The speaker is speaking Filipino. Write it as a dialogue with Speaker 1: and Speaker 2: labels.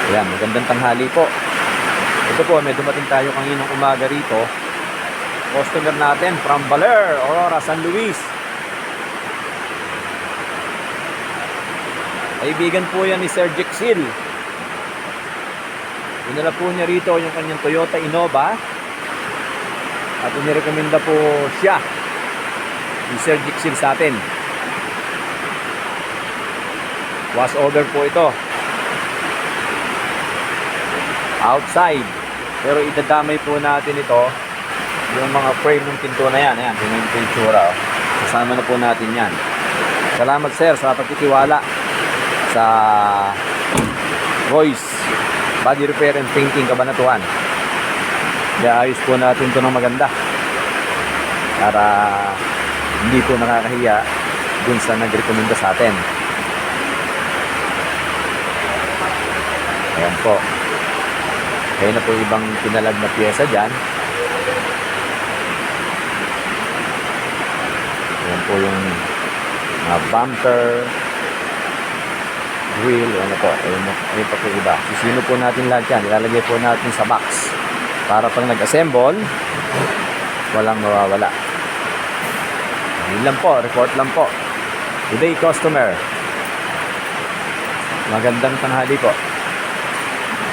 Speaker 1: Ayan, magandang tanghali po. Ito po, may dumating tayo kaninang umaga rito. Customer natin from Baler, Aurora, San Luis. Kaibigan po yan ni Sir Jexil. Dinala po niya rito yung kanyang Toyota Innova. At inirekomenda po siya ni Sir Jexil sa atin. Was over po ito. Outside. Pero idadamay po natin ito. Yung mga frame ng pinto na yan. Ayan, yung pintura. Kasama na po natin yan. Salamat sir sa pagtitiwala sa Royce Body Repair and Painting Cabanatuan. Kaya ayos po natin ito ng maganda. Para hindi po nakakahiya dun sa nagrekomenda sa atin. Ayan po. Kaya na po ibang pinalag na piyesa dyan. Ayan po yung bumper, grill, ano po. Ayan pa po iba. Sisino po natin lahat yan. Ilalagay po natin sa box. Para pag nag-assemble, walang mawawala. Yun lang po. Report lang po. Today customer. Magandang tanghali po.